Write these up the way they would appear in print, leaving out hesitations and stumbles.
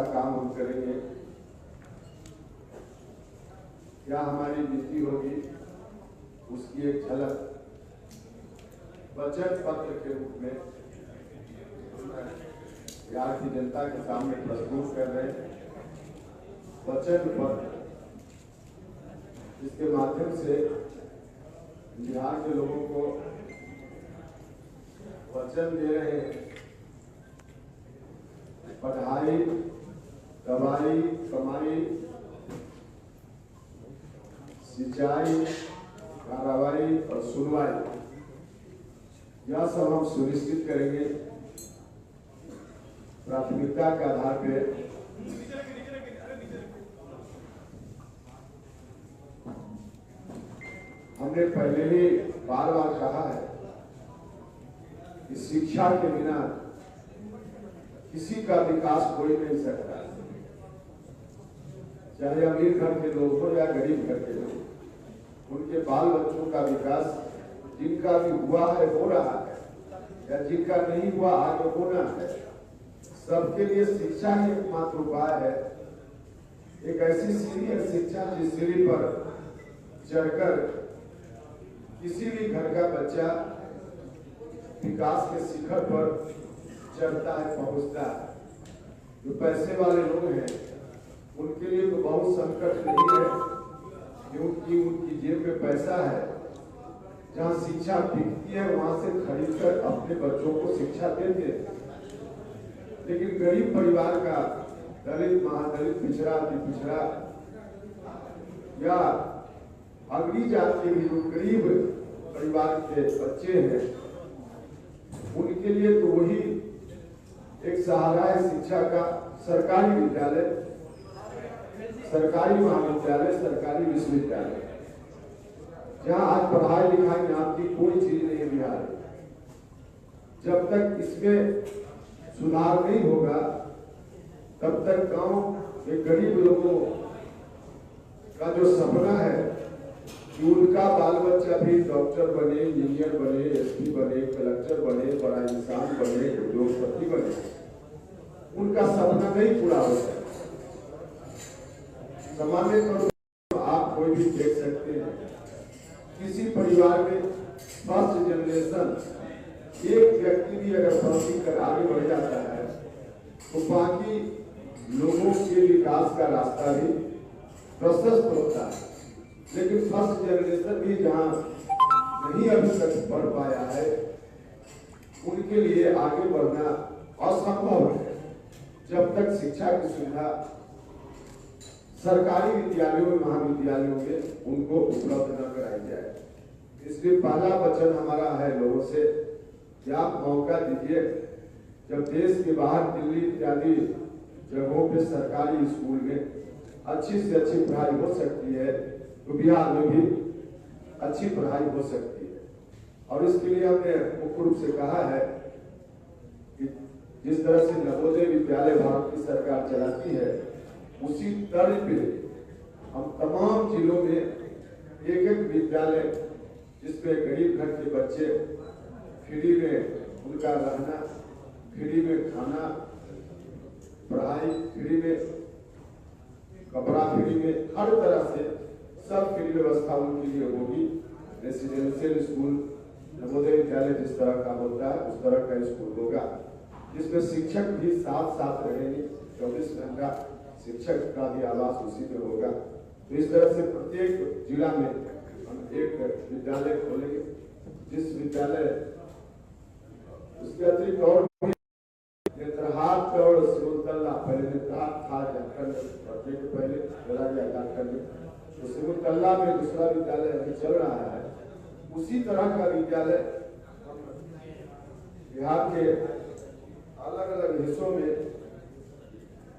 काम हम करेंगे, क्या हमारी नीति होगी, उसकी एक झलक वचन पत्र के रूप में बिहार की जनता के सामने प्रस्तुत कर रहे हैं। वचन पत्र जिसके माध्यम से बिहार के लोगों को वचन दे रहे हैं, पढ़ाई, दवाई, कमाई, सिंचाई, कार्रवाई और सुनवाई, यह सब हम सुनिश्चित करेंगे। प्राथमिकता के आधार पर हमने पहले ही बार बार कहा है कि शिक्षा के बिना किसी का विकास हो ही नहीं सकता, चाहे अमीर घर के लोग हो या गरीब घर के लोग। उनके बाल बच्चों का विकास जिनका भी हुआ है हो रहा है, या जिनका नहीं हुआ आगे होना है, सबके लिए शिक्षा ही एकमात्र उपाय है। एक ऐसी सीढ़ी है शिक्षा जिस सीढ़ी पर चढ़कर किसी भी घर का बच्चा विकास के शिखर पर चढ़ता है, पहुंचता है। जो पैसे वाले लोग हैं उनके लिए तो बहुत संकट नहीं है, क्योंकि उनकी जेब में पैसा है। जहाँ शिक्षा बिकती है वहां से खरीदकर अपने बच्चों को शिक्षा देते हैं। लेकिन गरीब परिवार का, दलित, महादलित, पिछड़ा, अति पिछड़ा या अगली जाति के जो गरीब परिवार के बच्चे हैं, उनके लिए तो वही एक सहारा है शिक्षा का। सरकारी विद्यालय, सरकारी महाविद्यालय, सरकारी विश्वविद्यालय, जहाँ आज पढ़ाई लिखाई नाम की कोई चीज नहीं बिहार में। जब तक इसमें सुधार नहीं होगा तब तक गांव के गरीब लोगों का जो सपना है कि उनका बाल बच्चा भी डॉक्टर बने, इंजीनियर बने, एसपी बने, कलेक्टर बने, बड़ा इंसान बने, उद्योगपति बने, उनका सपना नहीं पूरा हो सकता। सामान्य तौर पर आप कोई भी देख सकते हैं, किसी परिवार में फर्स्ट जनरेशन एक व्यक्ति भी अगर प्रगति कर आगे बढ़ जाता है तो बाकी लोगों के विकास का रास्ता भी प्रशस्त होता है। लेकिन फर्स्ट जनरेशन भी जहां नहीं अभी तक बढ़ पाया है, उनके लिए आगे बढ़ना असंभव है जब तक शिक्षा की सुविधा सरकारी विद्यालयों में, महाविद्यालयों में उनको उपलब्ध न कराई जाए। इसलिए पहला वचन हमारा है लोगों से कि आप मौका दीजिए। जब देश के बाहर दिल्ली इत्यादि जगहों पे सरकारी स्कूल में अच्छी से अच्छी पढ़ाई हो सकती है, तो बिहार में भी अच्छी पढ़ाई हो सकती है। और इसके लिए हमने मुख्य रूप से कहा है कि जिस तरह से नवोदय विद्यालय भारत की सरकार चलाती है, उसी तर्ज पे हम तमाम जिलों में एक एक विद्यालय जिसपे गरीब घर के बच्चे फ्री में उनका रहना, फ्री में खाना, पढ़ाई फ्री में, कपड़ा फ्री में, हर तरह से सब फ्री व्यवस्था उनके लिए होगी। रेसिडेंशियल स्कूल, नवोदय विद्यालय जिस तरह का होता है उस तरह का स्कूल होगा, जिसमें शिक्षक भी साथ साथ रहेंगे। 24 घंटा शिक्षक का भी आवास उसी में होगा। तो इस तरह से प्रत्येक जिला में हम एक विद्यालय खोलेंगे, जिस विद्यालय उसके अतिरिक्त और नेत्रहाट और सिमुलतल्ला, पहले नेत्रहाट था झारखंड के पहले चला गया झारखंड में, तो सिमुलतल्ला में दूसरा विद्यालय अभी चल रहा है। उसी तरह का विद्यालय बिहार के अलग अलग हिस्सों में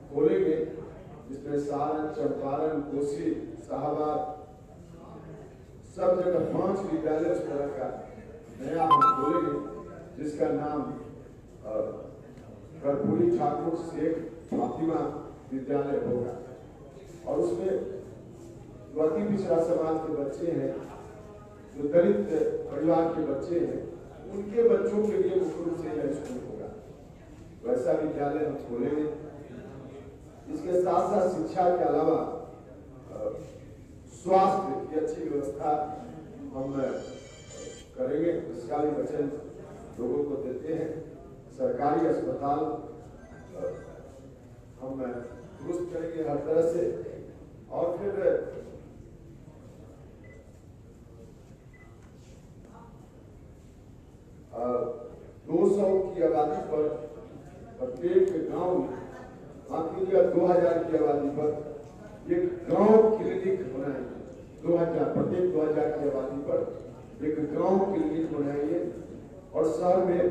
खोलेंगे, जिसमें सारण, चंपारण, कोसी, शाहबाद, सब जगह 5 विद्यालय उस तरह का नया हम खोलेंगे, जिसका नाम कर्पूरी ठाकुर शेख फातिमा विद्यालय होगा। और उसमें जो अति पिछड़ा समाज के बच्चे हैं, जो दलित परिवार के बच्चे हैं, उनके बच्चों के लिए मुख्य रूप से यह स्कूल होगा। वैसा विद्यालय हम खोलेंगे। शिक्षा के अलावा स्वास्थ्य की अच्छी व्यवस्था हम करेंगे। इसका भी वचन लोगों को देते हैं। सरकारी अस्पताल हम दुरुस्त करेंगे हर तरह से। और फिर 200 की आबादी पर प्रत्येक गांव में, बाकी 2000 की आबादी पर एक गांव क्लिनिक बनाएंगे। 2000 प्रत्येक 2000 की आबादी पर एक गांव क्लिनिक बनाएंगे और शहर में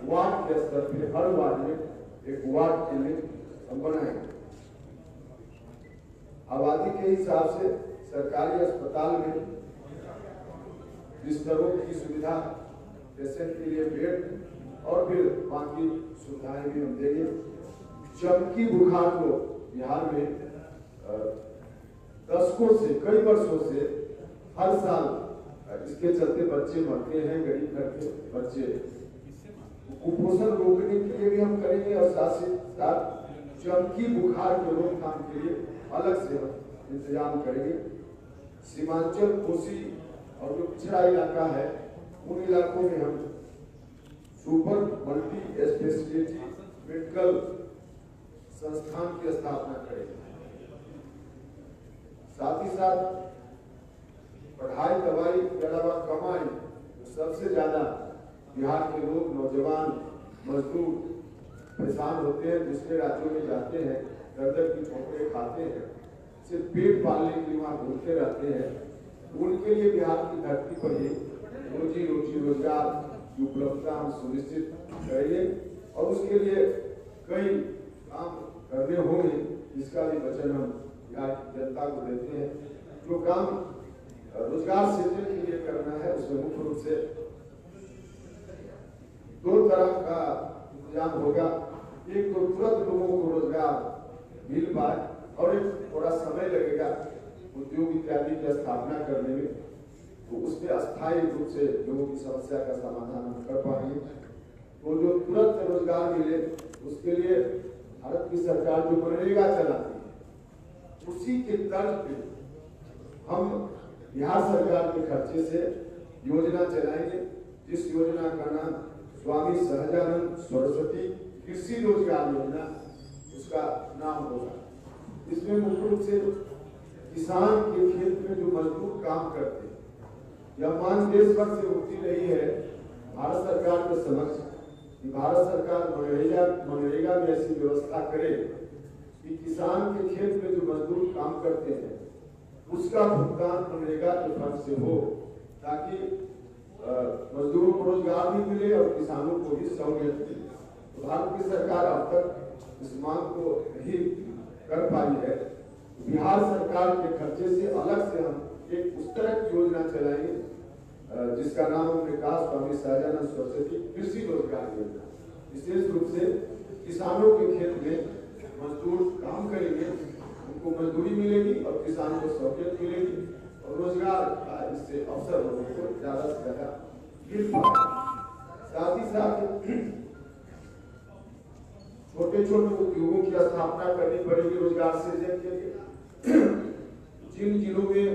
वार्ड के स्तर पे हर वार्ड में एक वार्ड क्लिनिक हम बनाएंगे। आबादी के हिसाब से सरकारी अस्पताल में बिस्तरों की सुविधा, पेशेंट के लिए बेड और फिर बाकी सुविधाएं भी हम देंगे। चमकी बुखार को बिहार में दशकों से, कई वर्षों से हर साल इसके चलते बच्चे मरते हैं, गरीब घर के बच्चे। कुपोषण रोकने के लिए भी हम करेंगे और साथ ही साथ चमकी बुखार के रोकथाम के लिए अलग से हम इंतजाम करेंगे। सीमांचल, कोसी और जो पिछड़ा इलाका है उन इलाकों में हम सुपर मल्टी स्पेशलिटी मेडिकल संस्थान की स्थापना करेंगे। साथ ही साथ पढ़ाई दवाई के अलावा कमाई सबसे ज्यादा बिहार के लोग, नौजवान, मजदूर परेशान होते हैं, दूसरे राज्यों में जाते हैं, दर की ठोकरें खाते हैं, सिर्फ पेट पालने के लिए वहां घूमते रहते हैं। उनके लिए बिहार की धरती पर ही रोजी रोजगार की उपलब्धता हम सुनिश्चित करेंगे और उसके लिए कई काम करने होंगे, जिसका भी वचन हम बिहार की जनता को देते हैं। जो काम रोजगार सृजन के लिए करना है उसमें मुख्य रूप से 2 तरह का इंतजाम होगा। एक तो तुरंत लोगों को रोजगार मिल पाए और एक थोड़ा समय लगेगा उद्योग इत्यादि की स्थापना करने में, तो उसमें अस्थायी रूप से लोगों की समस्या का समाधान हम कर पाएंगे। तो जो तुरंत रोजगार मिले उसके लिए भारत की सरकार जो मनरेगा चलाती है उसी के तर्ज पे हम बिहार सरकार के खर्चे से योजना चलाएंगे, जिस योजना का नाम स्वामी सहजानंद सरस्वती कृषि रोजगार योजना उसका नाम होगा। इसमें मुख्य रूप से किसान के खेत में जो मजदूर काम करते हैं, यह मांग देश भर से उठती रही है भारत सरकार के समक्ष कि भारत सरकार मनरेगा में ऐसी व्यवस्था करे कि किसान के खेत में जो मजदूर काम करते हैं उसका भुगतान मनरेगा के फंड से हो, ताकि मजदूरों को रोजगार भी मिले और किसानों को भी सहूलियत मिले। तो भारत की सरकार अब तक इस मांग को नहीं कर पाई है। बिहार सरकार के खर्चे से अलग से हम एक उस तरह की योजना चलाएंगे जिसका नाम हमने कहा स्वामी सहजानंद सरस्वती कृषि रोजगार योजना। विशेष रूप से किसानों के खेत में मजदूर काम करेंगे, उनको मजदूरी मिलेगी और किसानों को सहूलियत मिलेगी और रोजगार का इससे अवसर लोगों को ज्यादा से ज्यादा मिल पाएगा। साथ ही साथ छोटे छोटे उद्योगों की स्थापना करनी पड़ेगी रोजगार सृजन के लिए। जिन जिलों में,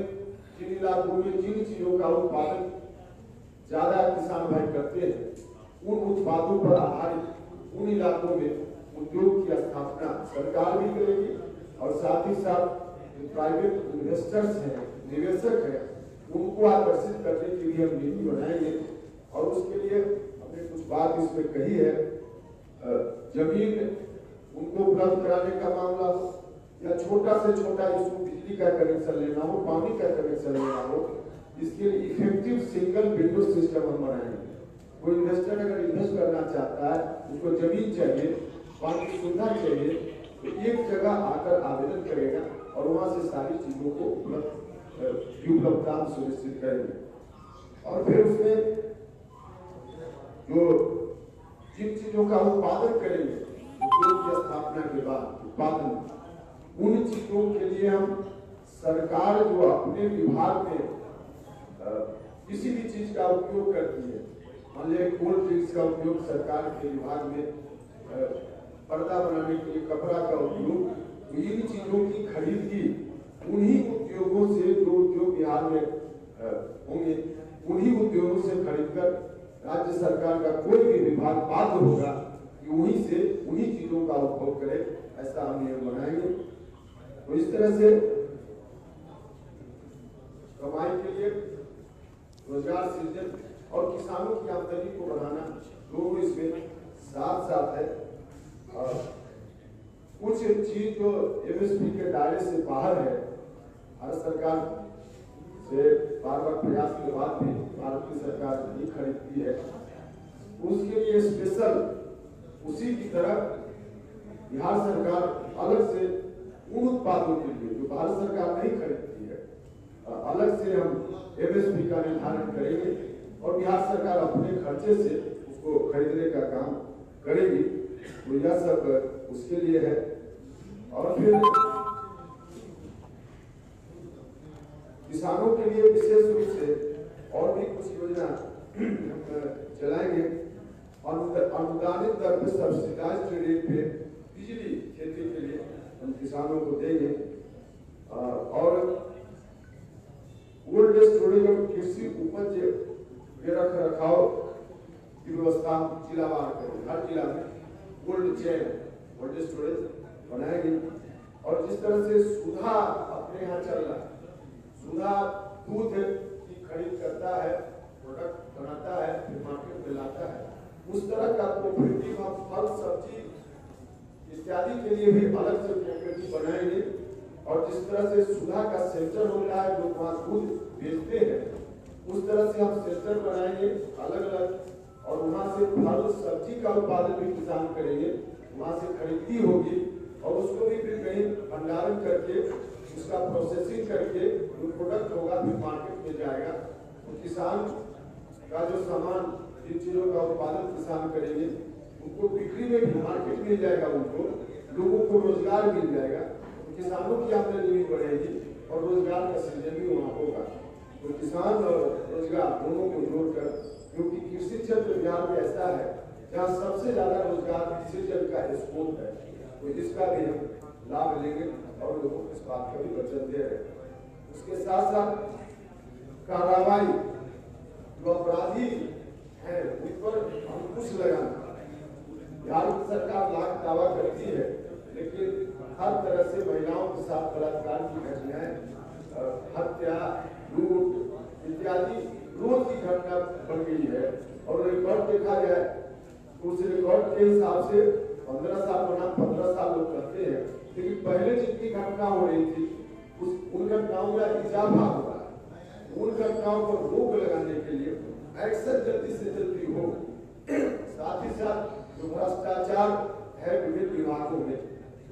जिन इलाकों में जिन चीजों का उत्पादन ज्यादा किसान भाई करते हैं, उन उत्पादों पर आधारित उन इलाकों में उद्योग की स्थापना सरकार भी करेगी और साथ ही साथ प्राइवेट इन्वेस्टर्स हैं, निवेशक हैं, उनको आकर्षित करने के लिए हम नीति बनाएंगे। और उसके लिए हमने कुछ बात इसमें कही है, जमीन उनको उपलब्ध कराने का मामला हो या छोटा से छोटा इसको बिजली का कनेक्शन लेना हो, पानी का कनेक्शन लेना हो, इसके लिए इफेक्टिव सिंगल विंडो सिस्टम हम बनाएंगे। कोई इन्वेस्टर अगर इन्वेस्ट करना चाहता है, उसको जमीन चाहिए, पानी की सुविधा चाहिए, तो एक जगह आकर आवेदन करेगा और वहां से सारी चीजों को उपलब्धता हम सुनिश्चित करेंगे। और फिर उसमें जो जिन चीजों का उत्पादन करेंगे उद्योग की स्थापना के बाद उत्पादन, उन चीजों के लिए हम सरकार जो अपने विभाग में किसी भी चीज का उपयोग करती है, मान लीजिए कोल्ड ड्रिंक्स का उपयोग सरकार के विभाग में, पर्दा बनाने के लिए कपड़ा का उपयोग, तो इन चीजों की खरीद खरीदकर राज्य सरकार का कोई भी विभाग बाध्य होगा कि उन्हीं चीजों का उपभोग करे, ऐसा हम नियम बनाएंगे। तो इस तरह से कमाई के लिए रोजगार सृजन और किसानों की आमदनी को बढ़ाना दोनों इसमें साथ साथ है। कुछ चीज जो एमएसपी के दायरे से बाहर है, भारत सरकार से बार बार प्रयास के बाद भी भारतीय सरकार नहीं खरीदती है, उसके लिए स्पेशल उसी की तरह बिहार सरकार अलग से उन उत्पादों के लिए जो भारत सरकार नहीं खरीदती है, अलग से हम एमएसपी का निर्धारण करेंगे और बिहार सरकार अपने खर्चे से उसको खरीदने का काम करेगी। तो यह सब उसके लिए है। और फिर किसानों के लिए विशेष रूप से और भी कुछ योजना चलाएंगे। अनुदानित दर पे सब्सिडाइज्ड रेट पे बिजली खेती के लिए हम किसानों को देंगे। और कोल्ड स्टोरेज और कृषि उपज के रख रखाव की व्यवस्था जिलावार करेंगे। हर जिला में कोल्ड चेन कोल्ड स्टोरेज बनाएंगे। और जिस तरह से सुधा अपने यहाँ चल रहा है, सुधा दूध की खरीद करता है, प्रोडक्ट बनाता है, फिर मार्केट में लाता है, उस तरह का कोऑपरेटिव हम फल सब्जी इत्यादि के लिए भी अलग से कोऑपरेटिव बनाएंगे। और जिस तरह से सुधा का सेंटर हो रहा है, जो वहाँ दूध बेचते हैं, उस तरह से हम सेंटर बनाएंगे अलग अलग, और वहाँ से फल सब्जी का उत्पादन भी किसान करेंगे, वहाँ से खरीदी होगी और उसको भी फिर कहीं भंडारण करके उसका प्रोसेसिंग करके जो प्रोडक्ट होगा फिर मार्केट में जाएगा। तो किसान का जो सामान, जिन चीजों का उत्पादन किसान करेंगे, उनको बिक्री में भी मार्केट मिल जाएगा, उनको लोगों को रोजगार मिल जाएगा। तो किसानों की आमदनी भी बढ़ेगी और रोजगार का सृजन भी वहाँ होगा। तो किसान और रोजगार दोनों को जोड़कर, क्योंकि कृषि क्षेत्र बिहार में ऐसा है जहाँ सबसे ज्यादा रोजगार सृजन का स्कोप है, तो इसका भी हम लाभ लेंगे और लोगों को इस बात का भी वचन दे रहे हैं। उसके साथ साथ कार्रवाई, जो अपराधी है उन पर अंकुश लगाना। बिहार की सरकार लाख दावा करती है, लेकिन हर तरह से महिलाओं के साथ बलात्कार की घटनाएं, हत्या, लूट इत्यादि रोज की घटना बन गई है। और रिकॉर्ड देखा जाए तो उस रिकॉर्ड के हिसाब से 15 साल बना 15 साल लोग कहते हैं, लेकिन पहले जितनी घटना हो रही थी उन घटनाओं का इजाफा हुआ। उन घटनाओं पर रोक लगाने के लिए एक्शन जल्दी से जल्दी हो, साथ ही साथ जो भ्रष्टाचार है विभिन्न विभागों में,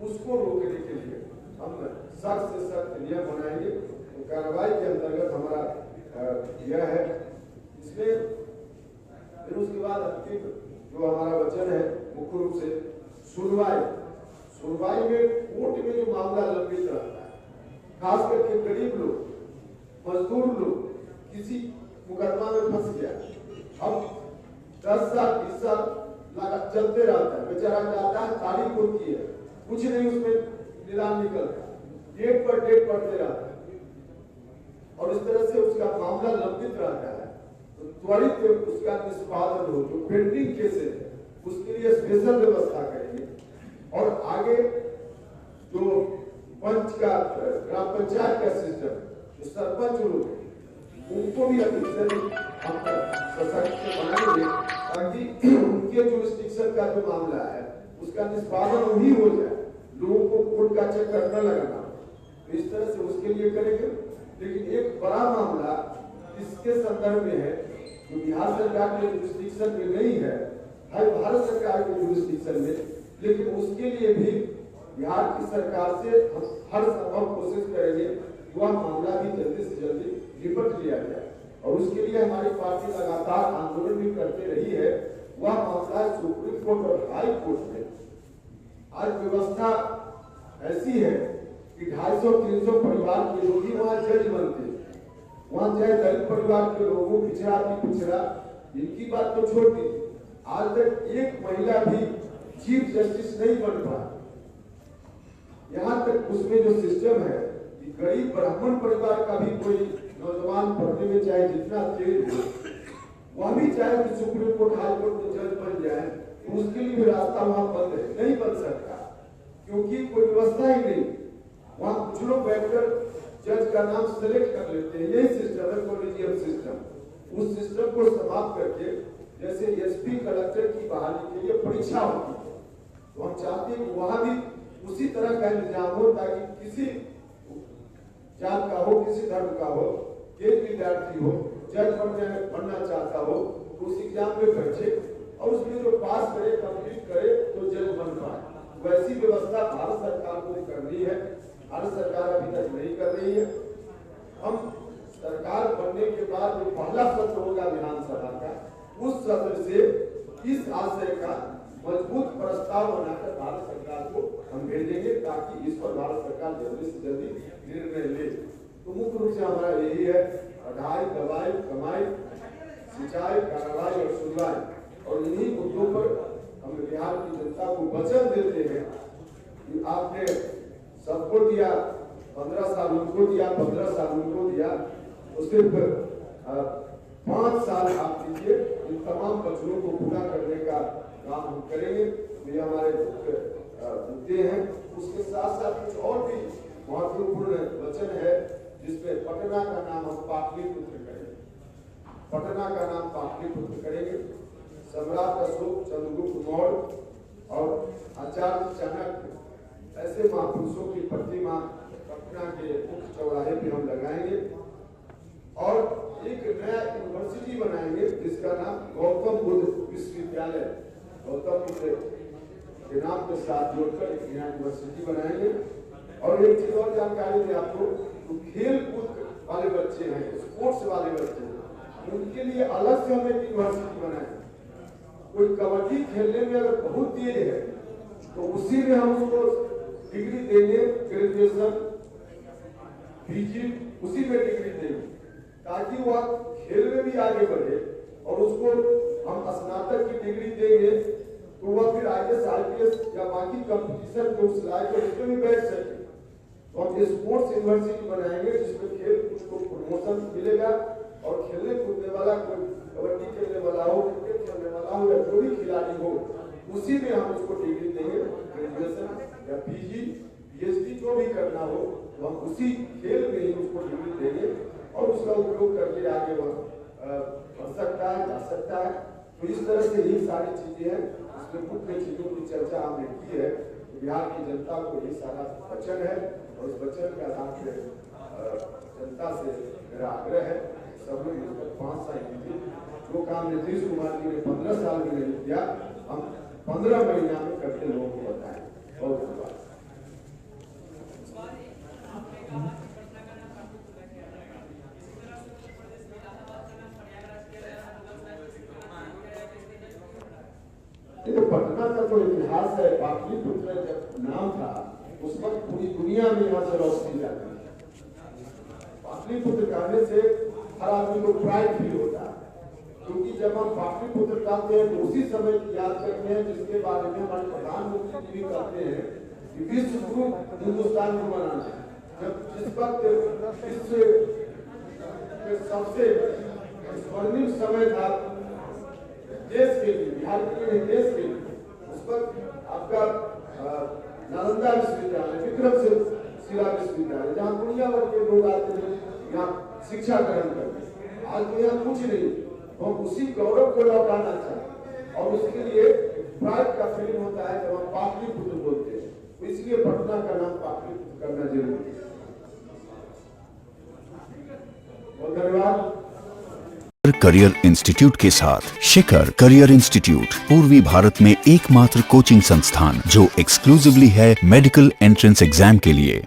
उसको रोकने के लिए हम सख्त से सख्त नियम बनाएंगे। तो कार्रवाई के अंतर्गत हमारा यह है। इसमें फिर उसके बाद अंतिम जो हमारा वचन है मुख्य रूप से सुनवाई में कोर्ट में जो मामला लंबित रहता है, खास करके गरीब लोग, मजदूर लोग, किसी मुकदमा में फंस गया, अब 10 साल 20 साल लगा चलते रहता है, बेचारा जाता है, तारीख होती है, कुछ नहीं उसमें निदान निकलता, डेट पर डेट पढ़ते रहता है और इस तरह से उसका मामला लंबित रहता है। तो त्वरित उसका निष्पादन हो, जो पेंडिंग केसेस है उसके लिए स्पेशल व्यवस्था करेंगे। और आगे जो पंच का, ग्राम पंचायत का सिस्टम, जो सरपंच लोग हैं, उनको भी अधिक हम सशक्त बनाएंगे ताकि उनके जुरिस्डिक्शन का जो मामला है उसका निष्पादन वही हो जाए, लोगों को कोर्ट का चक्कर न लगाना। तो इस तरह से उसके लिए करेंगे। लेकिन एक बड़ा मामला इसके संदर्भ में है, जो बिहार सरकार के जुरिस्डिक्शन में नहीं है, भारत सरकार के जुरिस्डिक्शन में, लेकिन उसके लिए भी बिहार की सरकार से हम हर संभव कोशिश करेंगे वह मामला भी जल्दी से जल्दी निपट लिया जाए। और उसके लिए हमारी पार्टी लगातार आंदोलन भी करते रही है। वह मामला सुप्रीम कोर्ट और हाई कोर्ट में। आज व्यवस्था ऐसी है कि 250-300 परिवार के लोग ही वहाँ जज बनते हैं। वहाँ चाहे दलित परिवार के लोगों, पिछड़ा की पिछड़ा, इनकी बात तो छोड़ दी, आज तक एक महिला भी चीफ जस्टिस नहीं बन पाया। यहाँ तक उसमें जो सिस्टम है कि गरीब ब्राह्मण परिवार का भी कोई नौजवान पढ़ने में चाहे जितना तेज हो, वह भी चाहे कि सुप्रीम कोर्ट हाई कोर्ट में जज बन जाए तो उसके लिए भी रास्ता वहां बंद है, नहीं बन सकता, क्योंकि कोई व्यवस्था ही नहीं। वहां कुछ लोग बैठकर जज का नाम सेलेक्ट कर लेते हैं, यही सिस्टम है कॉलेजियम सिस्टम। उस सिस्टम को समाप्त करके जैसे एसपी कलेक्टर की बहाली के लिए परीक्षा होती है, तो हम चाहते हैं कि वहां भी उसी तरह का इंतजाम हो, ताकि किसी जात का हो, किसी धर्म का हो, एक विद्यार्थी हो जज बनना चाहता हो तो उस एग्जाम में बैठे और उसमें जो पास करे, कंप्लीट करे तो जज बन पाए। वैसी व्यवस्था भारत सरकार को करनी है, भारत सरकार अभी तक नहीं कर रही है। हम सरकार बनने के बाद जो पहला सत्र होगा विधानसभा का, उस सत्र से इस आशय का मजबूत प्रस्ताव बनाकर भारत सरकार को हम भेजेंगे, ताकि इस पर भारत सरकार जल्दी से जल्दी निर्णय ले। तो मुख्य रूप से हमारा यही है, पढ़ाई, दवाई, कमाई, सिंचाई, कार्रवाई और सुनवाई, और इन्हीं मुद्दों पर हम बिहार की जनता को वचन देते हैं कि आपने सबको दिया, 15 साल उनको दिया, 15 साल उनको दिया, तो सिर्फ 5 साल आप दीजिए, इन तमाम बच्चों को पूरा करने का काम हम करेंगे। तो ये हमारे मुद्दे हैं। उसके साथ साथ कुछ और भी महत्वपूर्ण वचन है, जिसमें पटना का नाम हम पाटलिपुत्र करेंगे, पटना का नाम पाटलिपुत्र करेंगे। सम्राट अशोक, चंद्रगुप्त मौर्य और आचार्य चाणक्य ऐसे महापुरुषों की प्रतिमा पटना के मुख्य चौराहे पे हम लगाएंगे, और एक नया यूनिवर्सिटी बनाएंगे जिसका नाम गौतम बुद्ध विश्वविद्यालय, गौतम बुद्ध के नाम के साथ जोड़कर एक नया यूनिवर्सिटी बनाएंगे। और एक चीज और जानकारी दी आपको, तो खेल कूद वाले बच्चे हैं, स्पोर्ट्स वाले बच्चे हैं, उनके लिए अलग से हम एक यूनिवर्सिटी बनाएंगे। कोई कबड्डी खेलने में अगर बहुत तेज है तो उसी में हम उसको डिग्री देंगे, ग्रेजुएशन, पीजी, उसी में डिग्री देंगे, ताकि वह खेल में भी आगे बढ़े, और उसको हम स्नातक की डिग्री देंगे तो वह फिर IAS, IPS या बाकी कंपटीशन के उस लायक उसमें भी बैठ सके। तो हम स्पोर्ट्स यूनिवर्सिटी बनाएंगे जिसमें खेल कूद को प्रमोशन मिलेगा, और खेलने कूदने वाला, कोई कबड्डी खेलने वाला हो, क्रिकेट खेलने वाला हो, या जो भी खिलाड़ी हो, उसी में हम उसको डिग्री देंगे, ग्रेजुएशन या PG, PhD जो भी करना हो, तो हम उसी खेल में ही उसको डिग्री देंगे, और उसका उपयोग करके आगे वह बढ़ सकता है, जा सकता है। तो इस तरह से ये सारी चीजें हैं, इसमें मुख्य चीजों की चर्चा हमने की है। बिहार की जनता को ये सारा वचन है, और इस वचन के आधार पर जनता से मेरा आग्रह है, सब लोग मिलकर 5 साल दीजिए। जो काम नीतीश कुमार जी ने 15 साल में नहीं किया, हम 15 महीना में करके लोगों को बताएं। बहुत धन्यवाद। तो पटना का जो इतिहास है, पाटलिपुत्र जब नाम था उस वक्त पूरी दुनिया में यहाँ से रोशनी जाती है। पाटलिपुत्र कहने से हर आदमी को प्राइड फील होता है, क्योंकि जब हम पाटलिपुत्र कहते हैं तो उसी समय की याद करते हैं जिसके बारे में हमारे प्रधानमंत्री जी भी कहते हैं कि विश्व गुरु हिंदुस्तान को बनाना है। जब जिस वक्त विश्व के सबसे स्वर्णिम समय था देश के लिए, बिहार के लिए, देश के लिए, उस वक्त आपका नालंदा विश्वविद्यालय, विक्रमशिला विश्वविद्यालय, जहाँ दुनिया भर के लोग आते हैं यहाँ शिक्षा ग्रहण करते। आज तो यहाँ कुछ नहीं, तो हम उसी गौरव को लौटाना चाहते, और उसके लिए प्राइड का फीलिंग होता है जब हम पाटलिपुत्र बोलते हैं, तो इसलिए पटना का नाम पाटलिपुत्र करना जरूरी है। बहुत धन्यवाद। करियर इंस्टीट्यूट के साथ शिखर करियर इंस्टीट्यूट पूर्वी भारत में एकमात्र कोचिंग संस्थान जो एक्सक्लूसिवली है मेडिकल एंट्रेंस एग्जाम के लिए।